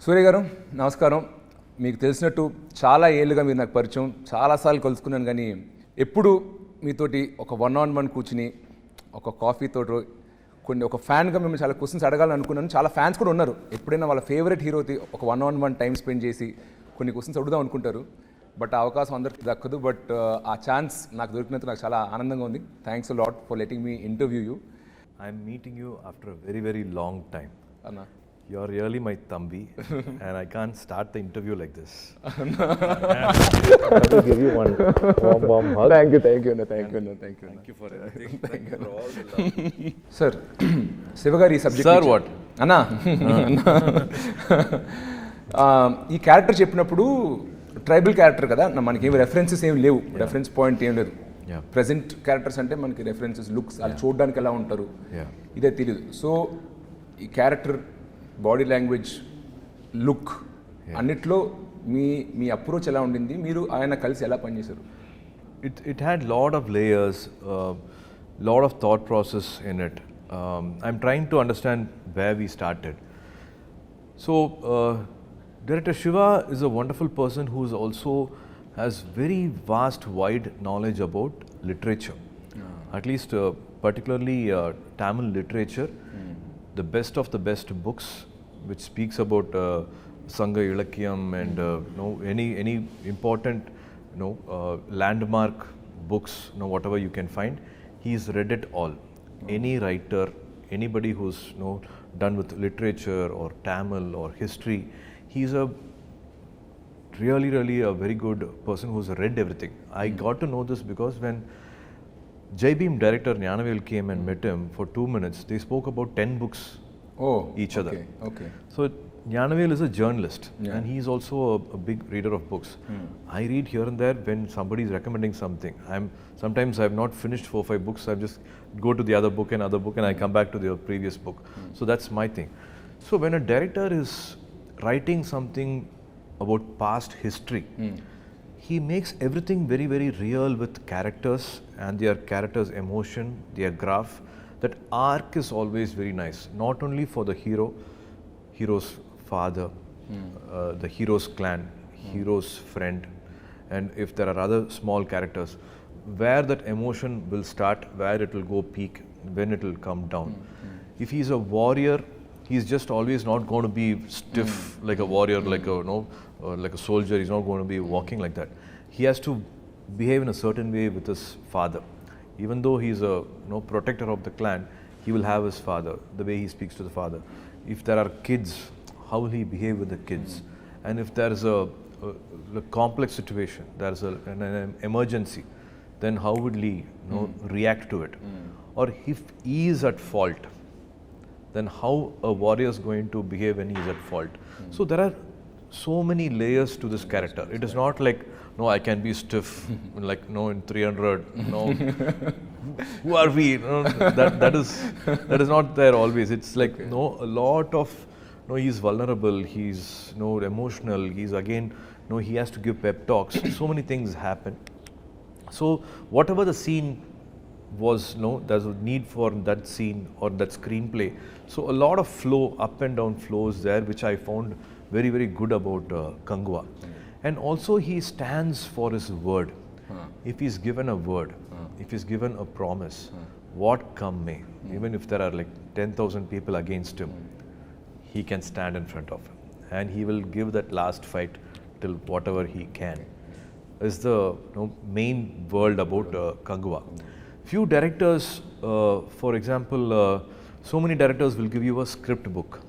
సూర్య గారు నమస్కారం. మీకు తెలిసినట్టు చాలా ఏళ్ళుగా మీరు నాకు పరిచయం, చాలాసార్లు కలుసుకున్నాను. కానీ ఎప్పుడు మీతోటి ఒక 1-on-1 కూర్చుని ఒక కాఫీతో ఒక ఫ్యాన్గా మిమ్మల్ని చాలా క్వశ్చన్స్ అడగాలని అనుకున్నాను. చాలా ఫ్యాన్స్ కూడా ఉన్నారు, ఎప్పుడైనా వాళ్ళ ఫేవరెట్ హీరోకి ఒక 1-on-1 టైం స్పెండ్ చేసి కొన్ని క్వశ్చన్స్ అడుగుదాం అనుకుంటారు. బట్ ఆ అవకాశం అందరికీ దక్కదు. బట్ ఆ ఛాన్స్ నాకు దొరికినందుకు నాకు చాలా ఆనందంగా ఉంది. Thanks a lot for letting me interview you. I'm meeting you after a very, very long time. అన్నా, You're really my Thambi, and I can't start the interview like this. I have to give you one warm hug. Thank you అన్న, thank you. Thank you for everything. Thank you for all the love. Sir, శివగారి ఈ subject Sir, what? అన్నా ఈ character చెప్పినప్పుడు tribal character కదా, మనకి ఏమి references ఏమి లేవు, రెఫరెన్స్ పాయింట్ ఏం లేదు. Yeah. ప్రెజెంట్ క్యారెక్టర్స్ అంటే మనకి రెఫరెన్సెస్, లుక్స్, వాళ్ళు చూడడానికి ఎలా ఉంటారు Yeah. ఇదే తెలియదు. సో ఈ క్యారెక్టర్ బాడీ లాంగ్వేజ్, లుక్ అన్నిట్లో మీ అప్రోచ్ ఎలా ఉండింది, మీరు ఆయన కలిసి ఎలా పనిచేశారు? It had lot of layers, lot of thought process in it. I'm trying to understand where we started. So, Director Shiva is a wonderful person who is also has very vast, wide knowledge about literature. At least, particularly Tamil literature, the best of the best books, which speaks about Sangha Ilakyam and any important landmark books, whatever you can find, he's read it all. Any writer, anybody who's done with literature or Tamil or history, he's a really a very good person who's read everything. I got to know this because when Jai Bhim director Gnanavel came and met him for 2 minutes, they spoke about 10 books each other. Okay. So Gnanavel is a journalist, and he's also a big reader of books. I read here and there when somebody is recommending something. Sometimes I've not finished 4-5 books. I just go to the other book and I come back to the previous book. So that's my thing. So when a director is writing something about past history, he makes everything very, very real with characters and their characters' emotion, their graph. That arc is always very nice, not only for the hero's father, the hero's clan, hero's friend, and if there are other small characters, where that emotion will start, where it will go peak, when it will come down. If he's a warrior, he's just always not going to be stiff like a warrior, like a soldier. He's not going to be walking like that. He has to behave in a certain way with his father. Even though he's a protector of the clan, he will have his father, the way he speaks to the father. If there are kids, how will he behave with the kids? And if there is a complex situation, there is an emergency, then how would he react to it? Or if he is at fault, then how a warrior is going to behave when he is at fault. So there are so many layers to this character. It is not like, I can be stiff, like, in 300, who are we? That is not there always. It's like, a lot of, he's vulnerable, he's, emotional, he's again, he has to give pep talks. So many things happen. So whatever the scene was, there's a need for that scene or that screenplay. So a lot of flow, up and down flows there, which I found very, very good about Kangwa. And also he stands for his word. If he's given a word, if he's given a promise, what come may, even if there are like 10,000 people against him, he can stand in front of him. And he will give that last fight till whatever he can. Is the main world about Kangwa. Few directors, for example, so many directors will give you a script book.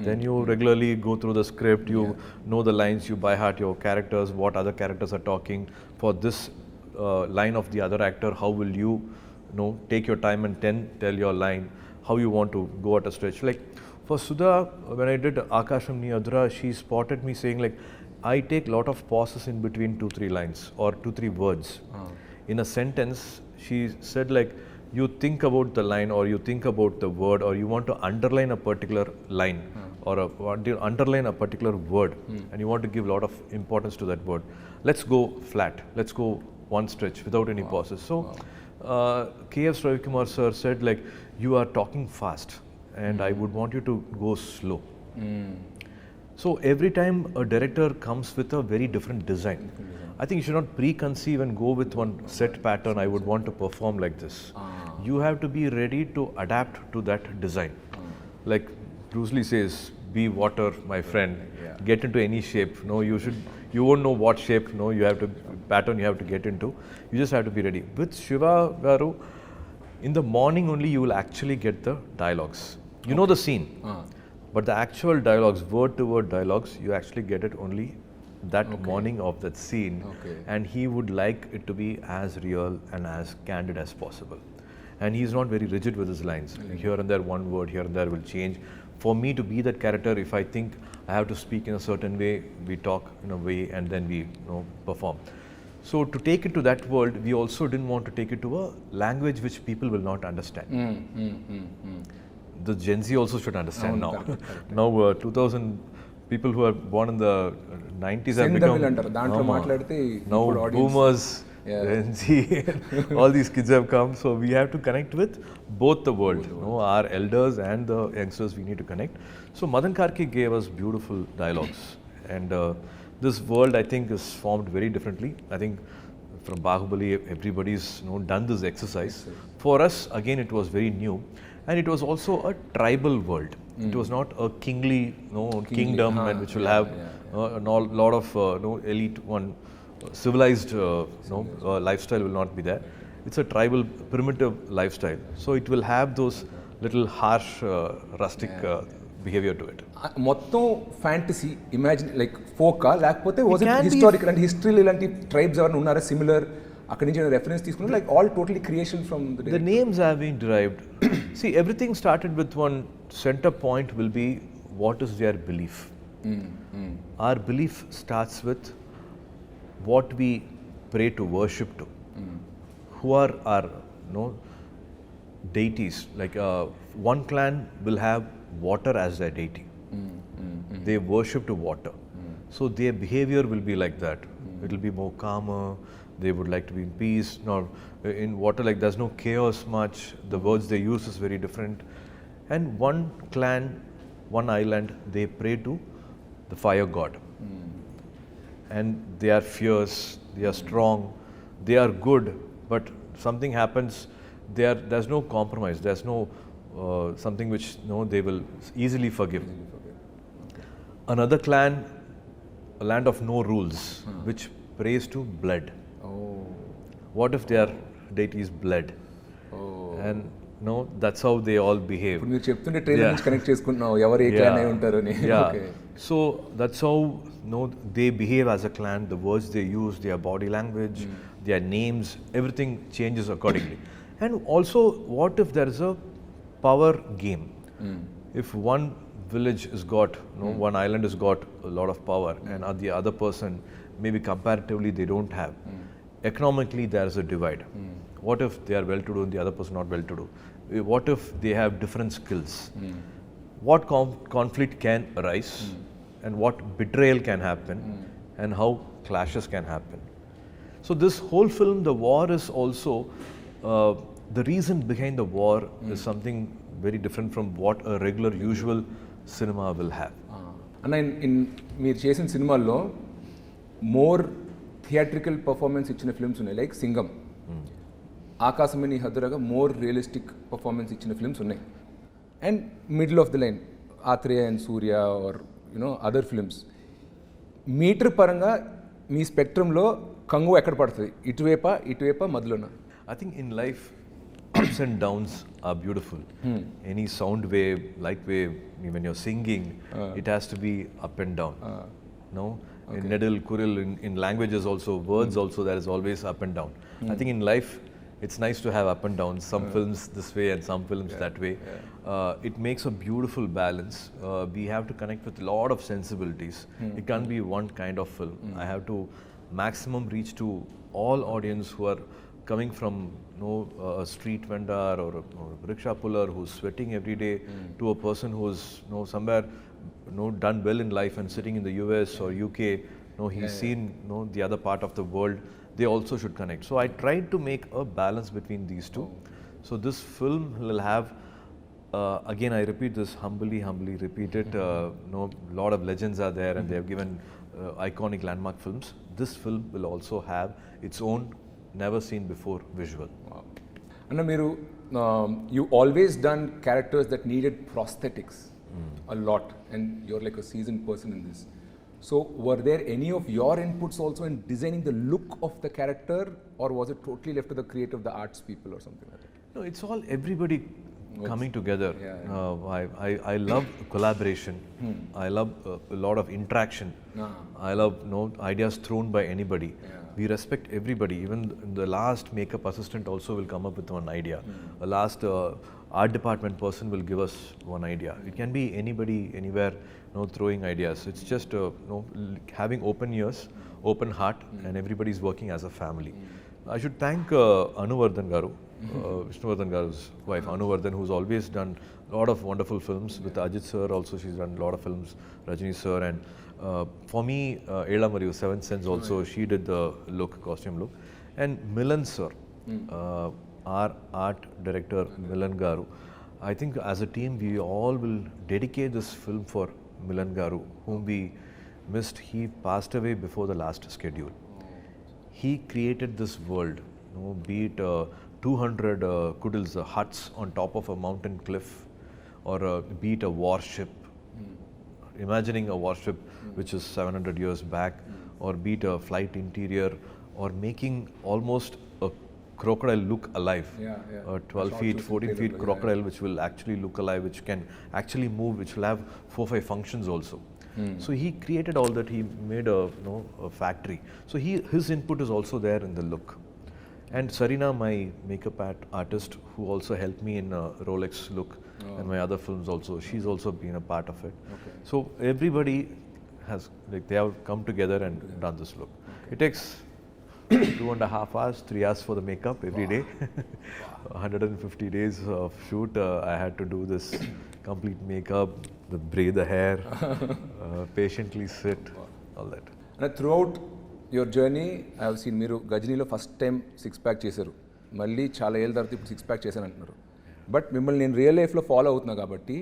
Then you regularly go through the script, you know the lines, you by heart your characters, what other characters are talking. For this line of the other actor, how will you, take your time and tell your line, how you want to go at a stretch. Like for Sudha, when I did Akasham Ni Adra, she spotted me saying like, I take lot of pauses in between 2-3 lines or 2-3 words. In a sentence, she said like, you think about the line or you think about the word or you want to underline a particular line or want to underline a particular word and you want to give a lot of importance to that word. Let's go flat. Let's go one stretch without any pauses. So, K.F. Ravikumar sir said like, you are talking fast and I would want you to go slow. So every time a director comes with a very different design. I think you should not preconceive and go with one set pattern. I would want to perform like this. You have to be ready to adapt to that design. Like Bruce Lee says, be water, my friend. Get into any shape. No, you won't know what shape. No, you have to pattern you have to get into. You just have to be ready. With Shiva Garu, in the morning only you will actually get the dialogues. You know the scene, but the actual dialogues, word to word dialogues, you actually get it only that morning of that scene. And he would like it to be as real and as candid as possible. And he's not very rigid with his lines. Here and there, one word here and there will change. For me to be that character, if I think I have to speak in a certain way, we talk in a way and then we perform. So to take it to that world, we also didn't want to take it to a language which people will not understand. The Gen Z also should understand now. Now 2000 people who are born in the 90s have become now boomers, Gen Z, all these kids have come. So we have to connect with both the world. Our elders and the youngsters we need to connect. So Madan Karke gave us beautiful dialogues. And this world I think is formed very differently. I think from Bahubali everybody's done this exercise. For us again it was very new. And it was also a tribal world. It was not a kingly kingdom and which will have a lot of elite one civilized lifestyle will not be there. It's a tribal primitive lifestyle. So it will have those little harsh rustic behavior to it. మొత్తం fantasy imagine like ఫోకా లేకపోతే was it historical అంటే హిస్టరీలో ఇలాంటి tribes ఎవరైనా ఉన్నారా similar అక్కడి నుంచి reference తీసుకున్నారు like all totally creation from the names have been derived. See, everything started with one center point will be what is their belief. Our belief starts with what we pray to worship to. Who are our deities? Like one clan will have water as their deity. They worship to water. So their behavior will be like that. It will be more calmer. They would like to be in peace. Now, in water, like there's no chaos much. The words they use is very different. And one clan, one island, they pray to the fire god. And they are fierce, they are strong, they are good. But something happens, there's no compromise. There's no something which they will easily forgive. Another clan, a land of no rules, which prays to blood. What if their deity is blood? And that's how they all behave. మీరు చెప్తుంటే trailer నుంచి connect చేసుకుంటున్నావు ఎవరు ఏ clan అయి ఉంటారు అని. So that's how they behave as a clan. The words they use, their body language, their names, everything changes accordingly. And also, what if there is a power game? If one village has got, one island has got a lot of power, and the other person maybe comparatively they don't have. Economically, there is a divide. What if they are well-to-do and the other person not well-to-do? What if they have different skills? What conflict can arise, and what betrayal can happen, and how clashes can happen? So this whole film, the war is also the reason behind the war is something very different from what a regular, usual cinema will have. అన్న మీరు చేసిన సినిమాల్లో more theatrical performance ఇచ్చిన films ఉన్నాయి like Singam, ఆకాశమని హద్దురగా more realistic performance ఇచ్చిన films ఉన్నాయి. And middle of the line Athreya and Surya are other films. Meter పరంగా మీ స్పెక్ట్రంలో కంగు ఎక్కడ పడుతుంది? ఇటువైపా మధ్యలోనా? I think in life, ups and downs are beautiful. Any sound wave, light wave, when you're singing, it has to be up and down. In Nedil, Kuril, in languages also, words also, there is always up and down. I think in life, it's nice to have up and downs. Some films this way and some films that way. It makes a beautiful balance. We have to connect with a lot of sensibilities. It can't be one kind of film. I have to maximum reach to all audience who are coming from a street vendor or a rickshaw puller who's sweating every day to a person who's somewhere done well in life and sitting in the US or UK. He's seen the other part of the world. They also should connect. So I tried to make a balance between these two. So this film will have again, I repeat this humbly repeat it. Lot of legends are there, and they have given iconic landmark films. This film will also have its own never seen before visual. Anna, మీరు you always done characters that needed prosthetics a lot, and you're like a seasoned person in this. So were there any of your inputs also in designing the look of the character, or was it totally left to the creative, the arts people or something like that? No, it's all everybody coming together. I love collaboration. I love a lot of interaction. I love ideas thrown by anybody. We respect everybody. Even the last makeup assistant also will come up with one idea. A last art department person will give us one idea. It can be anybody, anywhere, throwing ideas. It's just having open ears, open heart, and everybody is working as a family. I should thank Anuvardhan Garu, Vishnuvardhan Garu's wife, Anuvardhan, who's always done a lot of wonderful films. With Ajit sir also, she's done a lot of films, Rajini sir, and for me, Ela Mariyu, Seventh Sense also, she did the costume look. And Milan sir, our art director, Milan Garu. I think as a team, we all will dedicate this film for Milan Garu, whom we missed. He passed away before the last schedule. He created this world, be it 200 kudils, huts on top of a mountain cliff, or be it a warship. Imagining a warship which is 700 years back, or be it a flight interior, or making almost a crocodile look alive. A 12 feet, 14 feet crocodile which will actually look alive, which can actually move, which will have 4-5 functions also. So he created all that. He made a factory. So his input is also there in the look. And Sarina, my makeup artist, who also helped me in Rolex look and my other films also, she's also been a part of it. So everybody has, they have come together and done this look. It takes 2.5 hours, 3 hours for the makeup every day. 150 days of shoot, I had to do this complete makeup, braid the hair, patiently sit, all that. And throughout your journey, I have seen మీరు గజనీలో first time 6-pack చేశారు, మళ్ళీ చాలా ఏళ్ళ తర్వాత ఇప్పుడు 6-pack చేశాను అంటున్నారు. But మిమ్మల్ని నేను రియల్ లైఫ్లో ఫాలో అవుతున్నా కాబట్టి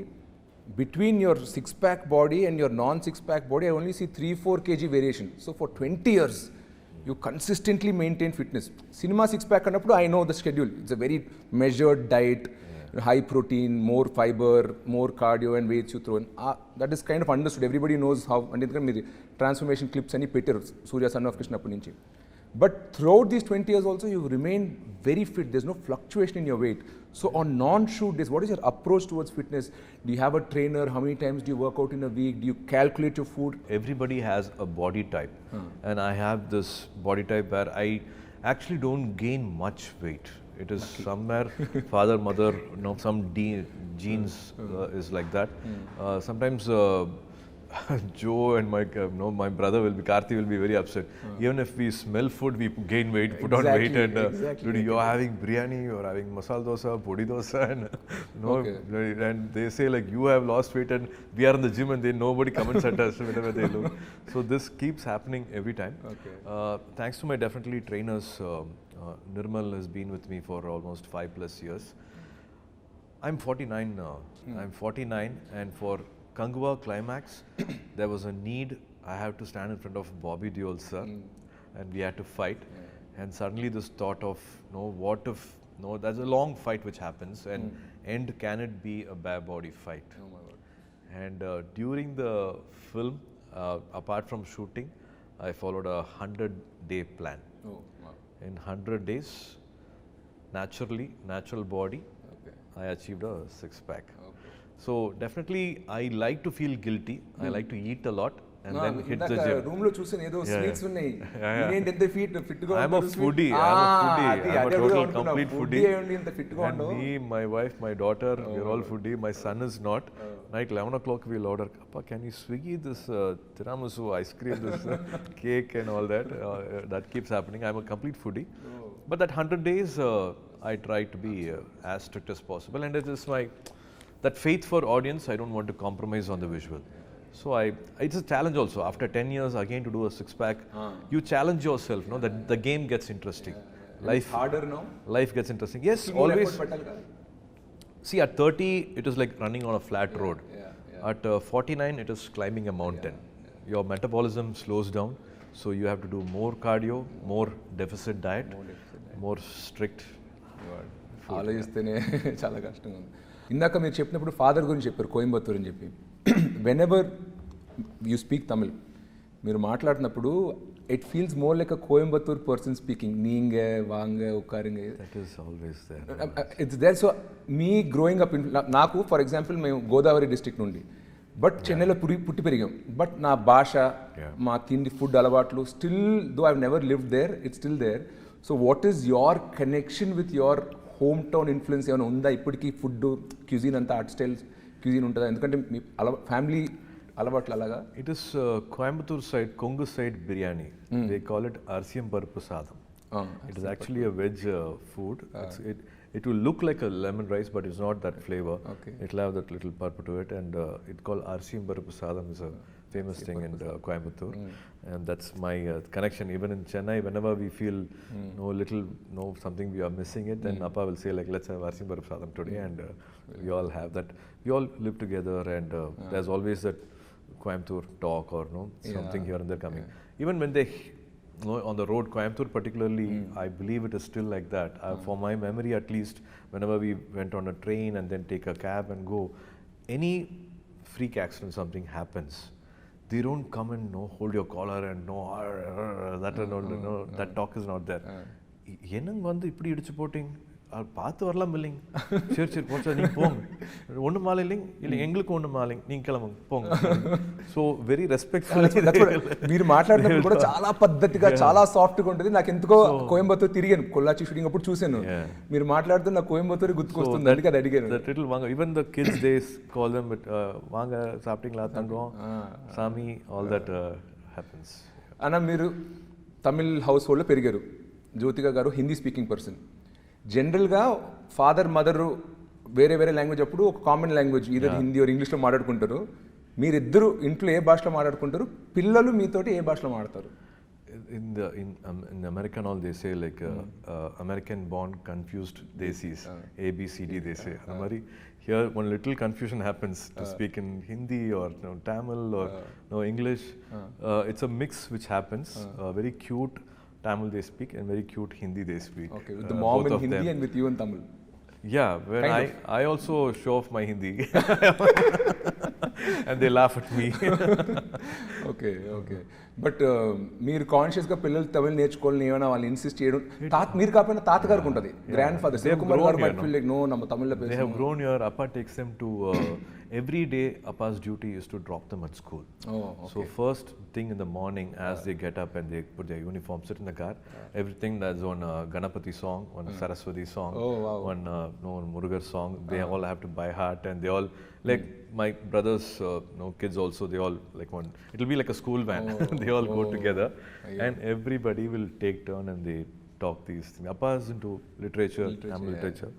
between your 6-pack body and your non 6-pack body I only see 3-4 kg variation. So for 20 years you consistently maintain fitness. Cinema 6-pack అన్నప్పుడు I know the schedule. It's a very measured diet, high protein, more fiber, more cardio and weights you throw in. That is kind of understood. Everybody knows how. And ఎందుకంటే మీరు transformation clips అని పెట్టారు సూర్య son of Krishna అప్పటి నుంచి. But throughout these 20 years also, you remain very fit. There's no fluctuation in your weight. So on non-shoot days, what is your approach towards fitness? Do you have a trainer? How many times do you work out in a week? Do you calculate your food? Everybody has a body type. And I have this body type where I actually don't gain much weight. It is somewhere father, mother, some genes is like that. Sometimes Joe and my brother Karthi will be very upset. Even if we smell food, we gain weight, put on weight, and dude, you're having biryani, you're having masala dosa, podi dosa, and and they say like you have lost weight, and we are in the gym, and then nobody comments at us whenever they look. So this keeps happening every time. Thanks to my definitely trainers, Nirmal has been with me for almost 5+ years. I'm 49 now. I'm 49, and for Kangwa Climax, there was a need. I have to stand in front of Bobby Deol sir, and we had to fight. And suddenly this thought of, what if, there's a long fight which happens, and end can it be a bare body fight? Oh my God. And during the film, apart from shooting, I followed a 100-day plan. Oh, wow. In 100 days, natural body, I achieved a 6-pack. So definitely, I like to feel guilty. I like to eat a lot and then hit the gym. Room లో చూసాను ఏదో sweets ఉన్నాయి. ఏంటి ఎంత fit గా I'm a foodie. I'm a total complete foodie. ఎంత fit గా And me, my wife, my daughter, we're all foodie. My son is not. Night 11 o'clock we'll order. Appa, can you Swiggy this tiramisu ice cream, this cake and all that? That keeps happening. I'm a complete foodie. But that 100 days, I try to be as strict as possible, and it is my that faith for audience. I don't want to compromise on the visual. So it's a challenge also. After 10 years again to do a 6-pack, you challenge yourself, that the game gets interesting. Life harder now. Life gets interesting. Yes, always. See, at 30, it is like running on a flat road. At 49, it is climbing a mountain. Your metabolism slows down, so you have to do more cardio, more deficit diet, more strict. ఆలోచిస్తేనే చాలా కష్టంగా ఉంది. ఇందాక మీరు చెప్పినప్పుడు father గురించి చెప్పారు, కోయంబత్తూర్ అని చెప్పి. Whenever you speak Tamil, మీరు మాట్లాడినప్పుడు it feels more like a Coimbatore person speaking. నీంగే వాంగే ఉక్కారింగే, That is always there. It's there. So మీ గ్రోయింగ్ అప్ నాకు ఫర్ ఎగ్జాంపుల్ మేము గోదావరి డిస్ట్రిక్ట్ నుండి, బట్ చెన్నైలో పుట్టి పెరిగాం. బట్ నా భాష, మా తిండి, ఫుడ్ అలవాట్లు still though I've never lived there, it's still there. So what is your connection with your hometown influence ఏమైనా ఉందా ఇప్పటికీ? ఫుడ్ క్యూజిన్ అంతా ఆర్ట్ స్టైల్స్ క్యూజిన్ ఉంటుందా? ఎందుకంటే మీ ఫ్యామిలీ అలవాట్లు అలాగా. It is Coimbatore side, Kongu side biryani. They call it Arsiyam Paruppu Sadam. It is actually a veg food. It will look like a lemon rice, but it's not that flavor. Okay. It will have that little purpose to it, and it's called Arsiyam Paruppu Sadam. Is a famous thing in Coimbatore, and that's my connection. Even in Chennai, whenever we feel something we are missing it, then Appa will say like, let's have Arsiyam Paruppu Sadam today, and we all have that. We all live together, and there's always that Coimbatore talk or something here and there coming. Even when they on the road, Coimbatore particularly, I believe it is still like that. For my memory at least, whenever we went on a train and then take a cab and go, any freak accident, something happens, they don't come and hold your collar and that talk is not there. என்னங்க வந்து இப்படி இடிச்சு போட்டிங்க, பார்த்து வரலாம் இல்லைங்க, சரி சரி போச்சா நீங்கள் போங்க, ஒன்றும் மாலை இல்லைங்க, இல்லை எங்களுக்கு ஒன்றும் மாலைங்க, நீங்கள் கிளம்புங்க పోంగ. So very respectful. మీరు మాట్లాడినప్పుడు కూడా చాలా పద్ధతిగా, చాలా సాఫ్ట్గా ఉంటుంది. నాకు ఎందుకో కోయంబత్తూర్ తిరిగాను, కొల్లాచి షూటింగ్ అప్పుడు చూశాను. మీరు మాట్లాడుతూ నాకు కోయంబత్తూర్ గుర్తుకొస్తుంది, అందుకే అది అడిగాను. దట్ లిటిల్ వాంగ, even the kids they call them వాంగ సాప్టింగ్లా తంగం సామి, ఆల్ దట్ హ్యాపెన్స్. అన్న, మీరు తమిళ్ హౌస్ హోల్డ్లో పెరిగారు. జ్యోతిక గారు హిందీ స్పీకింగ్ పర్సన్. జనరల్గా ఫాదర్ మదర్ వేరే వేరే లాంగ్వేజ్ అప్పుడు ఒక కామన్ లాంగ్వేజ్ ఇదే హిందీ ఆర్ ఇంగ్లీష్లో మాట్లాడుకుంటారు. మీరిద్దరు ఇంట్లో ఏ భాషలో మాట్లాడుకుంటారు? పిల్లలు మీతోటి ఏ భాషలో మాట్లాడతారు? In American all they say like American born confused desis, ABCD they say. Amari here one little confusion happens to speak in Hindi or Tamil or English. It's a mix which happens. Very cute Tamil they speak and very cute Hindi they speak. Okay, with the mom in Hindi and with you in Tamil. Yeah, when I also show off my Hindi and they laugh at me. Okay okay. But మీరు కాన్షియస్గా పిల్లలు తమిళ్ నేర్చుకోవాలని ఏమైనా వాళ్ళు insist చేయడం, మీరు కాకపోయినా తాతగారికి ఉంటుంది, గ్రాండ్ ఫాదర్ శివకుమార్ గారు might feel like, no, நம்ம தமிழ்ல பேசணும். They have grown here. Appa takes them to every day. Appa's duty is to drop them at school. Oh, okay. So first thing in the morning as they get up and they put their uniform, sit in the car, everything that's on Ganapati song, one Saraswati song, one Murugar song, they all have to by heart, and they all like my brothers kids also, they all like one, it will be like a school van. They all go together and everybody will take turn and they talk these things. Appa is into literature, Tamil literature.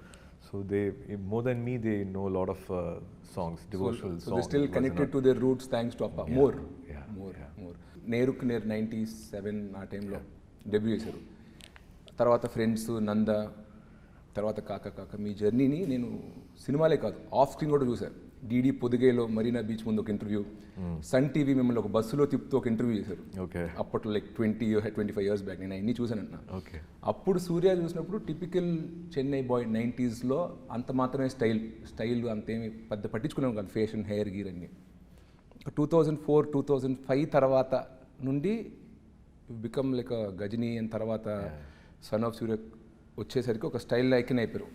So they, more than me, they know a lot of songs, devotional songs. So they're still connected to their roots thanks to Appa. More. నేరుకు నేరు 97 ఆ టైంలో debut చేశారు. తర్వాత friends, నంద, తర్వాత కాక కాక. మీ జర్నీని నేను సినిమాలే కాదు ఆఫ్ స్క్రీన్ కూడా చూశాను. డీడీ పొదిగేలో మరీనా బీచ్ ముందు ఒక ఇంటర్వ్యూ, సన్ టీవీ మిమ్మల్ని ఒక బస్సులో తిప్పుతూ ఒక ఇంటర్వ్యూ చేశారు. అప్పట్లో లైక్ 25 years బ్యాక్. నేను అన్నీ చూశానన్నా. అప్పుడు సూర్య చూసినప్పుడు టిపికల్ చెన్నై బాయ్ 90sలో అంత మాత్రమే స్టైల్ అంతేమి పెద్ద పట్టించుకున్నాం కాదు, ఫ్యాషన్, హెయిర్ గీర్ అన్నీ. 2004, 2005 తర్వాత నుండి బికమ్ లైక్ గజనీ అండ్ తర్వాత సన్ ఆఫ్ సూర్య వచ్చేసరికి ఒక స్టైల్ ఐకన్ అయిపోయారు.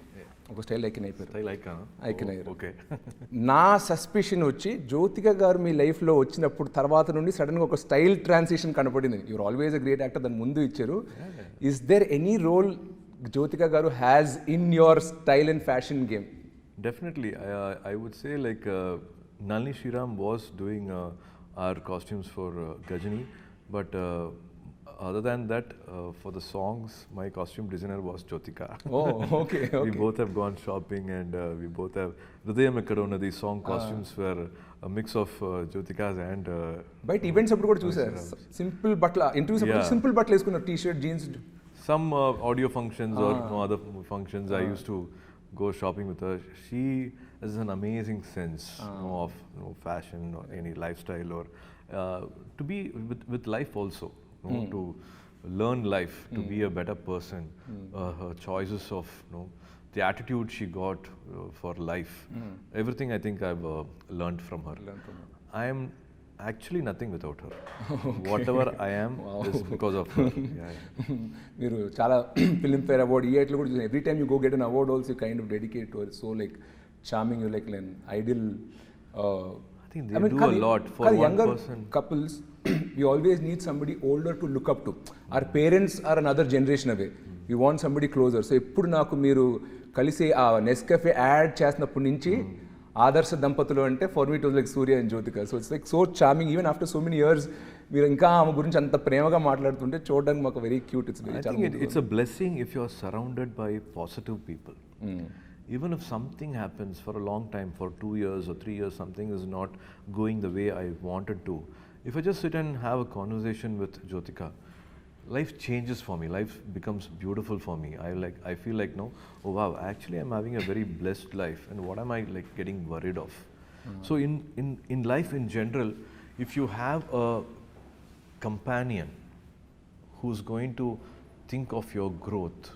నా సస్పిషన్ వచ్చి జ్యోతిక గారు మీ లైఫ్లో వచ్చినప్పుడు తర్వాత నుండి సడన్గా ఒక స్టైల్ ట్రాన్సిషన్ కనపడింది. You're always a great actor, దాని ముందు ఇచ్చారు. Is there any role Jyothika garu has in your style and fashion game? Definitely. I would say like Nalini Sriram was doing our costumes for Gajini, but other than that, for the songs, my costume designer was Jyotika. Oh, okay. We both have gone shopping and we both have Hridayam Ekkadona. These song costumes were a mix of Jyotika's and బయట events అప్పుడు కూడా చూసారు, simple బట్టల interviews అప్పుడు simple బట్టలు వేసుకున్నారు, T shirt, jeans. Some audio functions or no other functions, I used to go shopping with her. She has an amazing sense of fashion or any lifestyle or to be with life also, to learn life, to be a better person. Her choices of the attitude she got for life, everything I think I've learned from her. I am actually nothing without her. Whatever I am is because of her. మీరు చాలా Filmfare award ఇయర్లో కూడా చూసాను. Every time you go get an award also kind of dedicate to so like charming you like an ideal. I think they do a lot for one younger person. Couples, we always need somebody older to look up to. Our parents are another generation away. We want somebody closer. So ఎప్పుడు నాకు మీరు కలిసి ఆ Nescafe add చేసినప్పటి నుంచి ఆదర్శ దంపతులు అంటే for me it was like Surya and Jyothika. So it's like so charming even after so many years మీరు ఇంకా ఆమె గురించి అంత ప్రేమగా మాట్లాడుతుంటే చూడడానికి మాకు very cute. It's I think it's a blessing if you are surrounded by positive people. Even if something happens for a long time, for 2 years or 3 years, something is not going the way I wanted to. If I just sit and have a conversation with Jyotika, life changes for me. Life becomes beautiful for me. I feel like no, oh wow, actually I'm having a very blessed life, and what am I like getting worried of? So in life in general, if you have a companion who's going to think of your growth,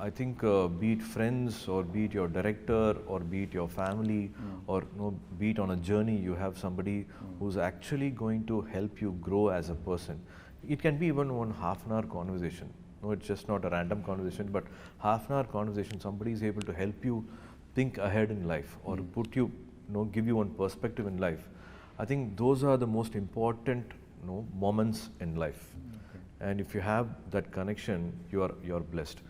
I think be it friends or be it your director or be it your family or be it on a journey, you have somebody who's actually going to help you grow as a person. It can be even one half-an-hour conversation. No, it's just not a random conversation, but half-an-hour conversation. Somebody is able to help you think ahead in life or put you, give you one perspective in life. I think those are the most important moments in life. And if you have that connection, you're blessed.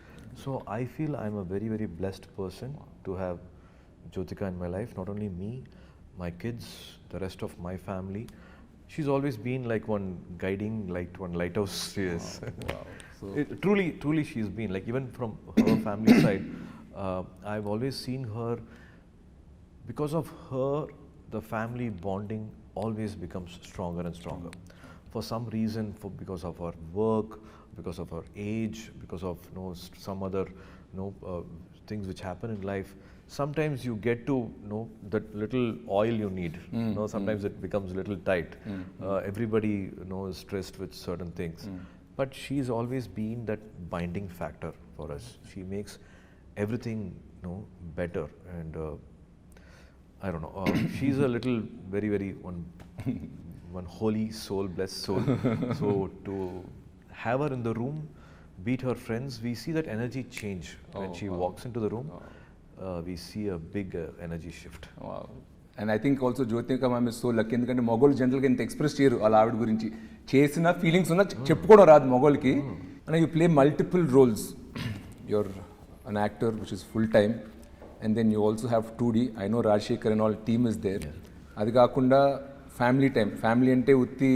So I feel I'm a very, very blessed person to have Jyotika in my life. Not only me, my kids, the rest of my family. She's always been like one guiding light, one lighthouse. Yes. Wow. So Truly she's been like, even from her family side, I've always seen her. Because of her, the family bonding always becomes stronger and stronger. For some reason, because of her work, because of her age, because of some other things which happen in life, sometimes you get to that little oil you need. Sometimes it becomes a little tight. Everybody is stressed with certain things, but she's always been that binding factor for us. She makes everything better, and I don't know. She's a little very, very one holy soul, blessed soul. So to have her in the room, beat her friends, we see that energy change when she walks into the room. We see a big energy shift. Wow. And I think also Jyotika ma'am is so lucky ఎందుకంటే మొగోళ్ళు జనరల్గా ఇంత express చేయరు వాళ్ళ ఆవిడ గురించి. చేసిన feelings ఉన్నా చెప్పుకోవడం రాదు మొగోళ్ళకి. And you play multiple roles. You're an actor which is full time, and then you also have 2D. I know Rajasekhar and all team is there. అది కాకుండా ఫ్యామిలీ టైం. ఫ్యామిలీ అంటే ఉత్తి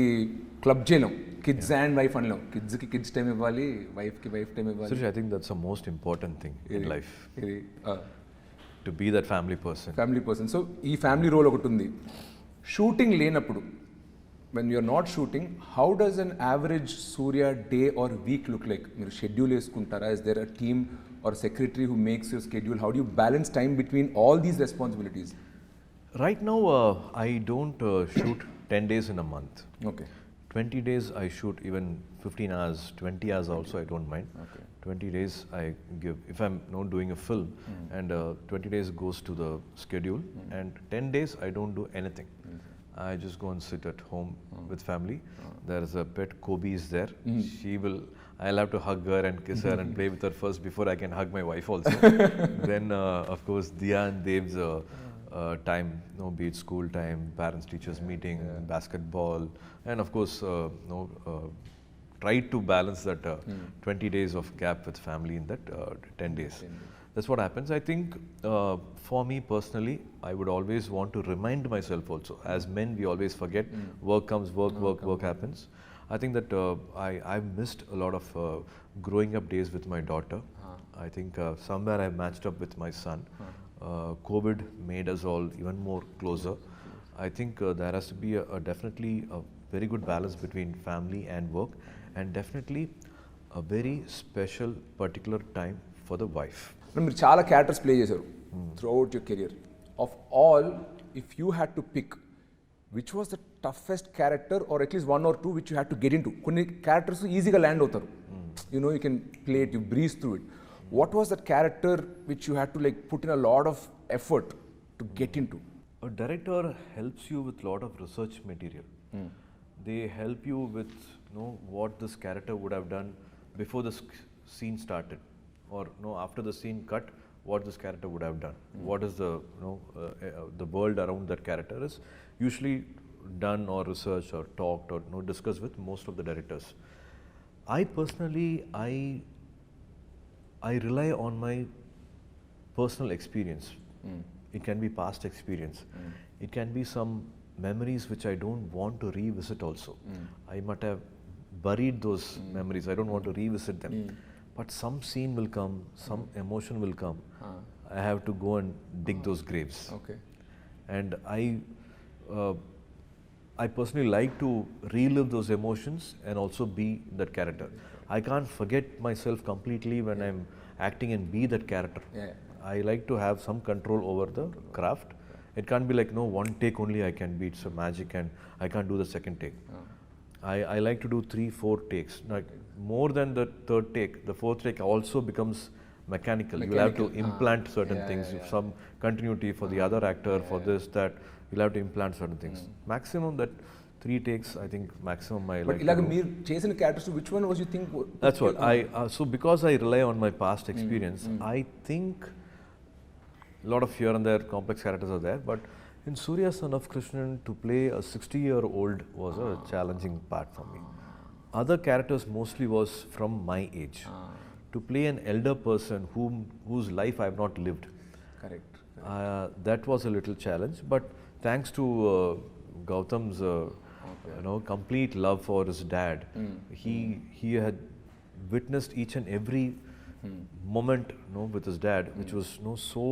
క్లబ్ చేయలేం. కిడ్స్ అండ్ వైఫ్ అనలేం. కిడ్స్కి kids time ఇవ్వాలి, వైఫ్కి wife time ఇవ్వాలి. Suresh, I think that's the most important thing in life. To be that family person. Family person. So ఈ ఫ్యామిలీ రోల్ ఒకటి ఉంది. షూటింగ్ లేనప్పుడు, when you're not shooting, how does an average Surya day or week look like? మీరు schedule వేసుకుంటారా? Is there a team or secretary who makes your schedule? How do you balance time between all these responsibilities? Right now, I don't shoot 10 days in a month. Okay. 20 days I shoot, even 15 hours, 20 hours also I don't mind. Okay. 20 days I give, if I'm not doing a film, and 20 days goes to the schedule, and 10 days I don't do anything. I just go and sit at home with family. There is a pet, Kobe is there. I'll have to hug her and kiss her and play with her first before I can hug my wife also. Then of course Diya and Dev's time, be it school time, parents teachers meeting, basketball, and of course try to balance that 20 days of gap with family in that 10 days. That's what happens. I think for me personally, I would always want to remind myself also. As men, we always forget. Work comes, work happens. I think that I've missed a lot of growing up days with my daughter. I think somewhere I matched up with my son. COVID made us all even more closer. I think there has to be definitely a very good balance between family and work, and definitely a very special particular time for the wife. మీరు చాలా characters play చేశారు throughout your career. Of all, if you had to pick which was the toughest character or at least 1 or 2 which you had to get into. కొన్ని characters ఈజీగా land అవుతారు, you know you can play it, you breeze through it. What was that character which you had to like put in a lot of effort to get into? A director helps you with lot of research material. They help you with what this character would have done before the scene started, or after the scene cut, what this character would have done. What is the world around that character is usually done or researched or talked or discussed with most of the directors. I personally, I rely on my personal experience. It can be past experience. It can be some memories which I don't want to revisit also. I might have buried those memories. I don't want to revisit them. But some scene will come, some emotion will come. I have to go and dig those graves. Okay. And I personally like to relive those emotions and also be that character. I can't forget myself completely when I'm acting and be that character. Yeah. I like to have some control over the craft. It can't be like one take only I can be. It's a magic and I can't do the second take. I like to do 3-4 takes. Like more than the third take, the fourth take also becomes mechanical. You will have to implant certain things. Some continuity for the other actor, for this, that. You'll have to implant certain things. Maximum that 3 takes, I think maximum I But like ఇలాగ to do. మీరు చేసిన characters which one was you think? That's what so because I rely on my past experience, I think a lot of here and there complex characters are there, but in Surya Son of Krishnan, to play a 60-year-old was a challenging part for me. Other characters mostly was from my age. To play an elder person whose life I have not lived, correct. that was a little challenge, but thanks to Gautam's complete love for his dad, he had witnessed each and every moment with his dad, which was so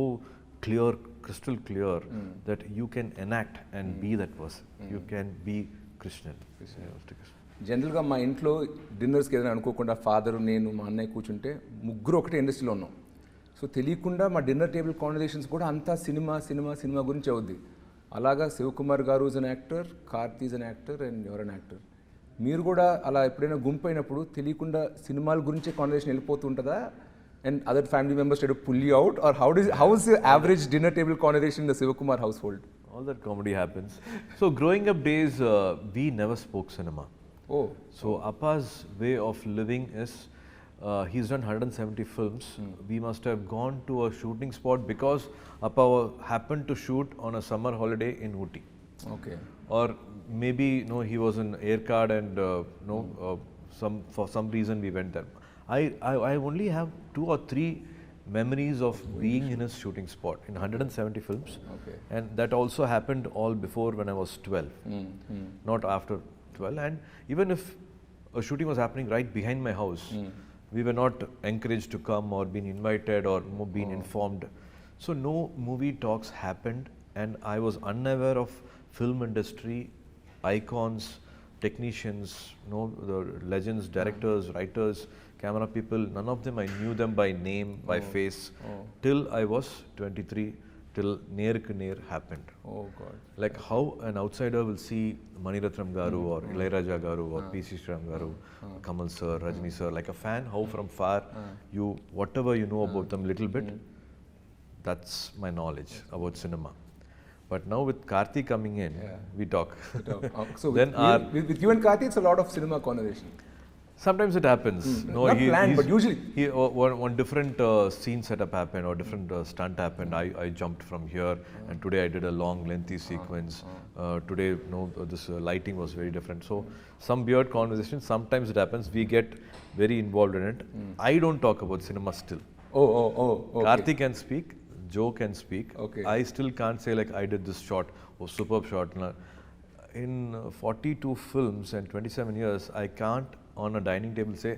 clear, crystal clear, that you can enact and be that person. You can be Krishnan. జనరల్గా మా ఇంట్లో డిన్నర్స్కి ఏదైనా అనుకోకుండా father, నేను, మా అన్నయ్య కూర్చుంటే ముగ్గురు ఒకటే ఇండస్ట్రీలో ఉన్నాం. సో తెలియకుండా మా డిన్నర్ టేబుల్ కాన్వర్జేషన్స్ కూడా అంతా సినిమా సినిమా సినిమా గురించి అవుద్ది. అలాగా Sivakumar garu is an actor, Karthi is an actor and you're an actor. మీరు కూడా అలా ఎప్పుడైనా గుంపు అయినప్పుడు తెలియకుండా సినిమాల గురించే కాన్వర్జేషన్ వెళ్ళిపోతుంటుందా? And other family members to pull you out, or how is the average dinner table conversation in the Sivakumar household? All that comedy happens. So growing up days, we never spoke cinema. Oh. So Appa's way of living is, he's done 170 films. We must have gone to a shooting spot because Appa happened to shoot on a summer holiday in Ooty. Okay. Or maybe he was in air card and for some reason we went there. I only have 2 or 3 memories of being in his shooting spot in 170 films. Okay. And that also happened all before when I was 12, not after 12. And even if a shooting was happening right behind my house, we were not encouraged to come or been invited or been informed. So no movie talks happened, and I was unaware of film industry, icons, technicians, the legends, directors, writers, camera people. None of them I knew them by name, by face, till I was 23. Till Neer Ke Neer happened. Oh God. Like how an outsider will see Mani Ratnam Garu or Ilaiyaraaja Garu or P. C. Sriram Garu, Kamal sir, Rajni sir, like a fan, how from far you, whatever you know about them little bit, that's my knowledge about cinema. But now with Karthi coming in, we talk. So Then with you and Karthi, it's a lot of cinema conversation. Sometimes it happens. Not planned, but usually. One different scene setup happened or different stunt happened. I jumped from here, and today I did a long, lengthy sequence. Today, this lighting was very different. So, some weird conversation. Sometimes it happens. We get very involved in it. I don't talk about cinema still. Oh. Okay. Karthi can speak. Joe can speak. Okay. I still can't say like I did this shot or superb shot. In 42 films and 27 years, I can't on a dining table say,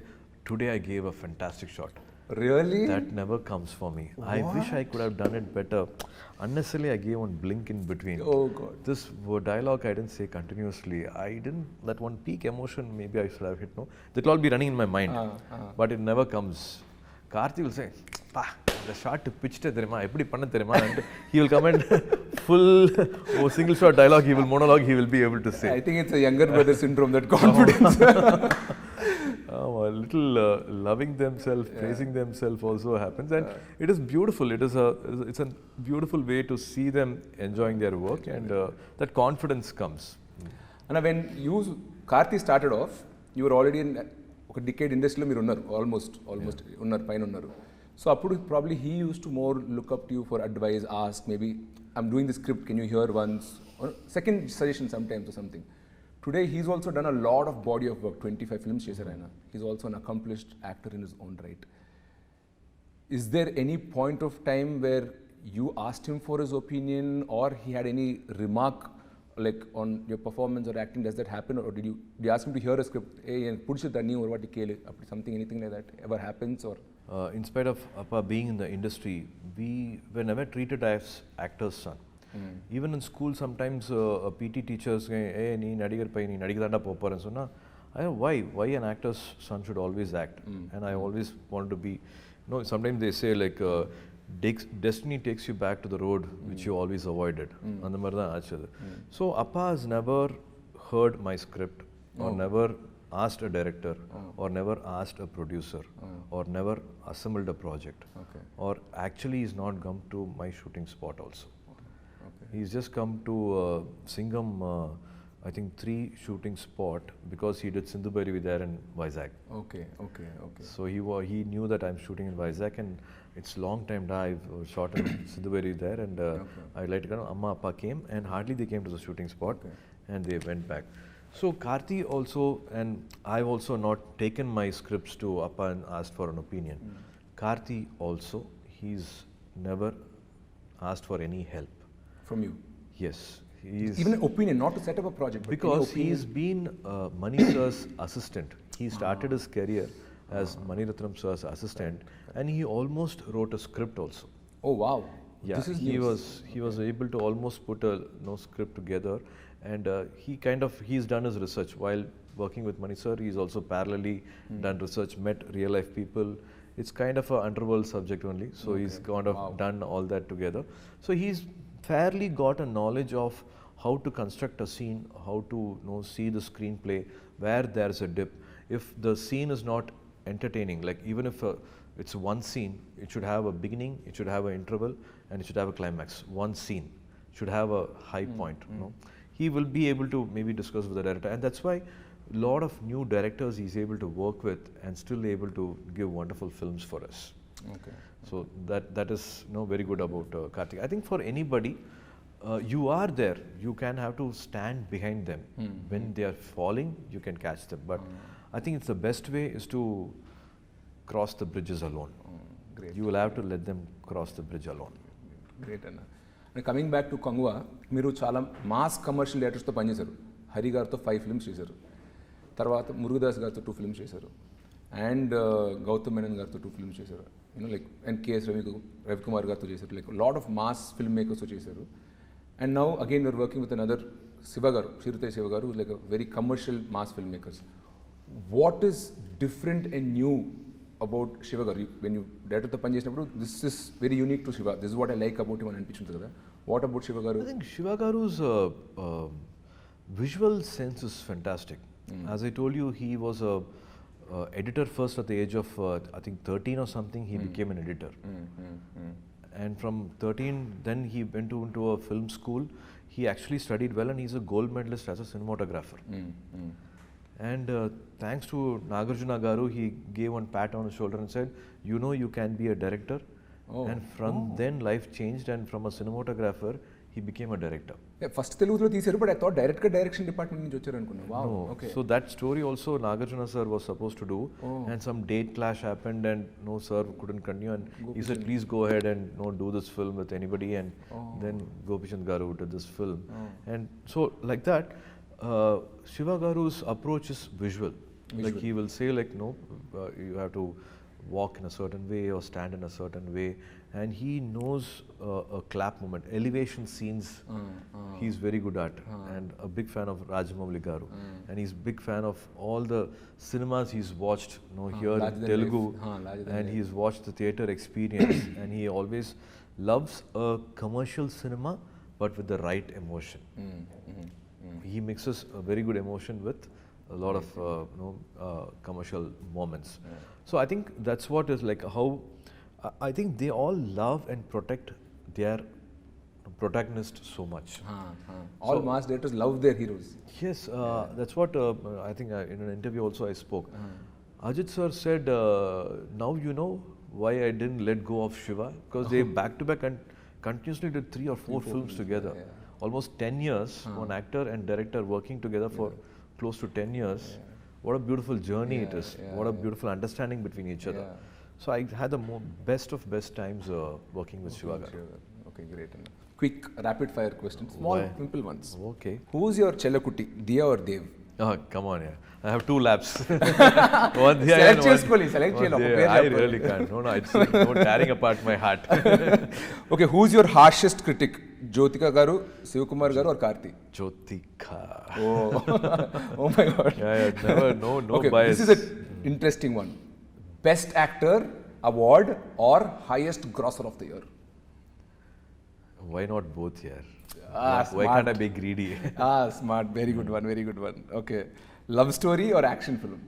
today I gave a fantastic shot. Really? That never comes for me. What? I wish I could have done it better. Unnecessarily, I gave one blink in between. Oh God. This dialogue I didn't say continuously. I didn't, that one peak emotion maybe I should have hit, That will all be running in my mind. But it never comes. Karthi will say, the shot pitched தெரியுமா எப்படி பண்ண தெரியுமா and he will come and full single shot dialogue, he will monologue, he will be able to say. I think it's a younger brother syndrome, that confidence. A little loving themselves, praising themselves also happens, and it is beautiful. It's a beautiful way to see them enjoying their work, and that confidence comes. And when you Karthi started off, you were already in ఒక decade ఇండస్ట్రీలో మీరు ఉన్నారు, almost ఉన్నారు, పైన ఉన్నారు. So అప్పుడు probably he used to more look up to you for advice, ask maybe I'm doing the script, can you hear once, second suggestion some times or something. Today he's also done a lot of body of work, 25 films చేశారు ఆయన. He's also an accomplished actor in his own right. Is there any point of time where you asked him for his opinion, or he had any remark like on your performance or acting? Does that happen, or did you ask him to hear a script, hey pudichu danni or what kele, something, anything like that ever happens? Or In spite of Appa being in the industry, we were never treated as actors' son. Even in school, sometimes PT teachers say, hey nee nadigar pai nee nadigidanda popporen sonna, why an actor's son should always act. And I always want to be, sometimes they say like destiny takes you back to the road which you always avoided. And so Appa has never heard my script, or never asked a director, or never asked a producer, or never assembled a project, or actually he's not come to my shooting spot also. He's just come to Singham, I think 3 shooting spot, because he did Sindhu Bhairavi there in Vizag. Okay. So he knew that I'm shooting in Vizag, and it's long time I've shot in Sindhu Bhairavi there, and I like to know Amma Appa came, and hardly they came to the shooting spot, and they went back. So Karthi also, and I've also not taken my scripts to Appa and asked for an opinion. Karthi also, he's never asked for any help from you? Yes. He's Even an opinion, not to set up a project, but because any opinion? he's been Mani sir's assistant. He started his career as Mani Ratnam sir's assistant, and he almost wrote a script also. Oh wow. Yeah, This is he was able to almost put a script together, and he's done his research while working with Mani sir. He's also parallelly done research, met real life people. It's kind of a underworld subject only, so he's kind of done all that together. So he's fairly got a knowledge of how to construct a scene, how to see the screenplay, where there's a dip. If the scene is not entertaining, like even if it's one scene, it should have a beginning, it should have an interval, and it should have a climax. One scene should have a high point. He will be able to maybe discuss with the director, and that's why a lot of new directors he's able to work with and still able to give wonderful films for us. Okay. So that is very good about Karthik. I think for anybody, you are there, you can have to stand behind them. When they are falling, you can catch them. But I think it's the best way is to cross the bridges alone. Great. You will have to let them cross the bridge alone. Great అన్న. And coming back to Kanguva, మీరు చాలా mass commercial డైరెక్టర్స్తో పనిచేశారు. హరి గారితో 5 films చేశారు, తర్వాత మురుగదాస్ గారితో 2 films చేశారు, and Gautam Menon గారితో 2 ఫిల్మ్స్ చేశారు, లైక్ అండ్ కేఎస్ రవికుమార్ గారితో చేశారు, like lot of mass film మేకర్స్తో చేశారు. And now again you're working with another Siva garu, Siruthai Siva garu, like very commercial mass film makers. What is different and new about Siva garu? When you డైరెక్టర్తో పనిచేసినప్పుడు this is very unique to Siva, this is what I like about him అని అనిపించింది కదా. What about Siva గారు? I think Shiva Garu's visual sense is fantastic. As I told you, he was a editor first at the age of I think 13 or something. He became an editor, and from 13 then he went into a film school. He actually studied well, and he's a gold medalist as a cinematographer. And thanks to Nagarjuna Garu, he gave one pat on his shoulder and said, you can be a director. And from then life changed, and from a cinematographer he became a director. First తెలుగులో తీశారు, but I thought డైరెక్ట్గా direction department నుంచి వచ్చారు అనుకున్నా. Wow, okay. So that story also Nagarjuna sir was supposed to do, and some date clash happened, and no sir couldn't continue, and he said please go ahead and do this film with anybody, and then Gopichand Garu did this film. And so like that, Shiva Garu's approach is visual. Like he will say like you have to walk in a certain way or stand in a certain way, and he knows a clap moment, elevation scenes. He's very good at, and a big fan of Rajamouli Garu, and he's big fan of all the cinemas he's watched, here larger in than Telugu, life. Larger than and life. he's watched the theatre experience, and he always loves a commercial cinema, but with the right emotion. He mixes a very good emotion with a lot of commercial moments. So I think that's what is like how I think they all love and protect their protagonist so much. All mass directors love their heroes. Yes, that's what I think in an interview also I spoke. Ajit sir said, now you know why I didn't let go of Shiva, because they back to back and continuously did 3 or 4 films together. Almost 10 years, one actor and director working together for close to 10 years. What a beautiful journey it is. What a beautiful understanding between each other. So I had the best of best times working with Shiva garu. Okay, great. Quick rapid fire questions, small, simple ones. Okay. Who's your Chellakutti, Diya or Dev? Oh, come on, yeah. I have 2 laps. One Diya Select and one- చేసుకోవాలి, select one చేయాలి, ఒక Diya. పేరు I చెప్పాలి. really can't. No, it's like tearing apart my heart. Okay, who's your harshest critic? Jyotika garu, Sivakumar garu or Karthi? Jyotika. Oh my god. Never, no Okay, bias. this is an interesting one. Best actor award or highest grosser of the year? Why not both here? Ah, Why smart. can't I be greedy? Smart. Very good one. Very good one. Okay. Love story or action film?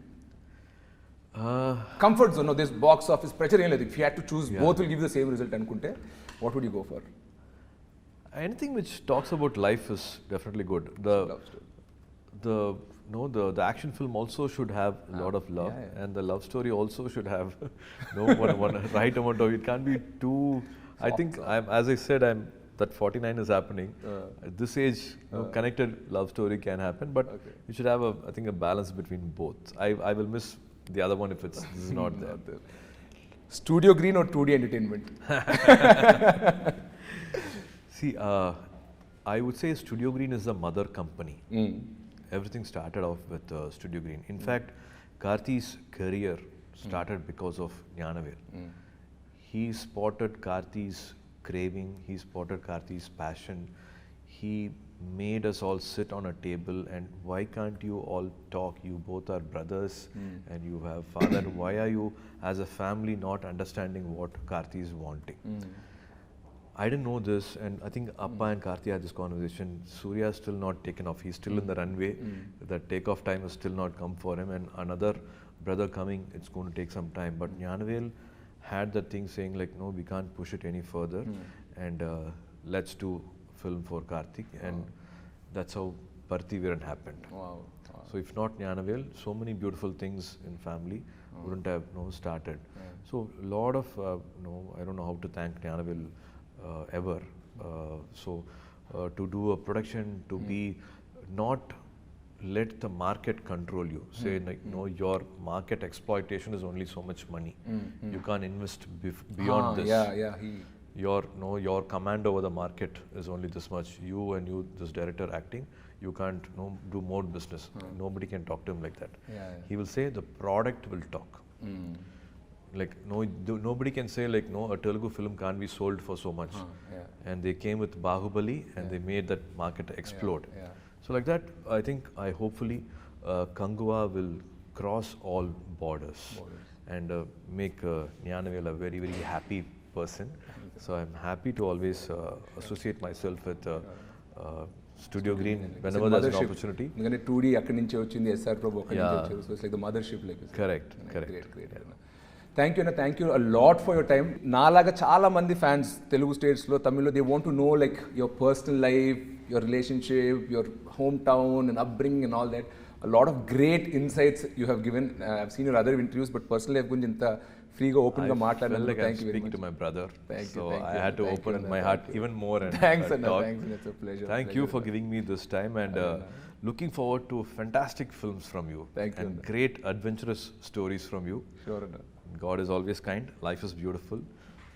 Comfort zone. No, there's box office pressure. If you had to choose, both will give you the same result. Anukunte, what would you go for? Anything which talks about life is definitely good. Love story. The action film also should have a lot of love, and the love story also should have one right amount of. It can't be too. I think as I said, that 49 is happening. At this age, connected love story can happen, but you should have I think a balance between both. I will miss the other one if this is not there. Studio Green or 2D Entertainment? See, I would say Studio Green is the mother company. Everything started off with Studio Green. In fact, Karthi's career started because of Gnanavel. He spotted Karthi's craving, he spotted Karthi's passion. He made us all sit on a table and why can't you all talk? You both are brothers and you have father. Why are you as a family not understanding what Karthi is wanting? I didn't know this, and I think Appa and Karthi had this conversation. Surya is still not taken off. He's still in the runway. The takeoff time has still not come for him, and another brother coming, it's going to take some time. But Gnanavel had that thing saying like, no, we can't push it any further, and let's do film for Karthik, and that's how Parthiviran happened. Wow. So if not Gnanavel, so many beautiful things in family wouldn't have started. So a lot of I don't know how to thank Gnanavel ever. To do a production, to be not let the market control you. Say like no, your market exploitation is only so much money. You can't invest beyond this. Your command over the market is only this much. You, this director acting, you can't do more business. Nobody can talk to him like that. He will say the product will talk. Like nobody can say like no, a Telugu film can't be sold for so much. And they came with Bahubali and they made that market explode. So like that, I hopefully Kangua will cross all borders and make Gnanavel a very, very happy person. So I'm happy to always associate myself with Studio Green whenever there's an opportunity. 2D akkadi nunchi vachindi, SR Prabhu akkadi nunchi vacharu. So it's like the mothership, like you said. Correct. Great. Thank you, thank you a lot for your time. Naalaga chaala mandi fans Telugu states lo, Tamil lo, they want to know like your personal life, your relationship, your hometown and upbringing and all that. A lot of great insights you have given. I've seen your other interviews, but personally I've gunji inta free ga open ga maatladanu. Like Thank I'm you very speaking much. to my brother. Thank you, so thank I you, had to thank open you, my Anna, heart thank you. even more and Thanks, Anna. talk. Thanks, it's a pleasure. Thank you for giving me this time and looking forward to fantastic films from you. Thank you, and Anna. great adventurous stories from you. Sure, Anna. God is always kind. Life is beautiful.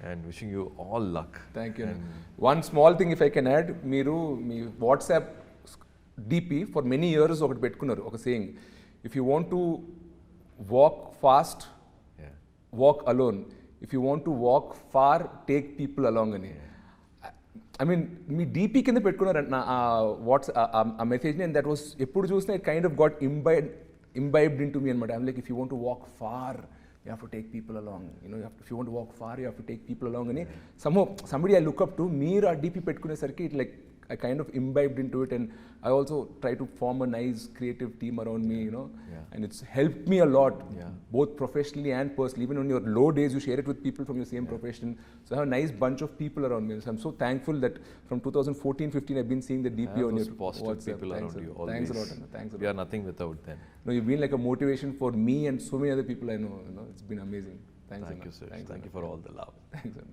And wishing you all luck. Thank you. One small thing if I can add, మీరు మీ WhatsApp DP for many years ఒకటి పెట్టుకున్నారు, ఒక saying, if you want to walk fast walk alone. If you want to walk far, take people along అని. I mean me DP కింద పెట్టుకున్నారు నా watts ఆ మెసేజ్ని, అండ్ దట్ వాస్ ఎప్పుడు చూసినా it kind of got imbibed into me అనమాట. I'm like, if you want to walk far, you have to take people along. You know, if you want to walk far, you have to take people along అని somehow somebody I look up to, మీరు ఆ DP పెట్టుకునేసరికి it like I kind of imbibed into it, and I also try to form a nice creative team around me, you know, and it's helped me a lot, both professionally and personally. Even on your low days, you share it with people from your same profession. So I have a nice bunch of people around me. So I'm so thankful that from 2014-15, I've been seeing the DP on your positive WhatsApp. people Thanks around you. a lot. Thanks a lot. Always. Thanks a lot. We are nothing without them. No, you've been like a motivation for me and so many other people I know. You know, it's been amazing. Thanks. Thank you, sir. Thanks, Thank you for all the love. Thanks.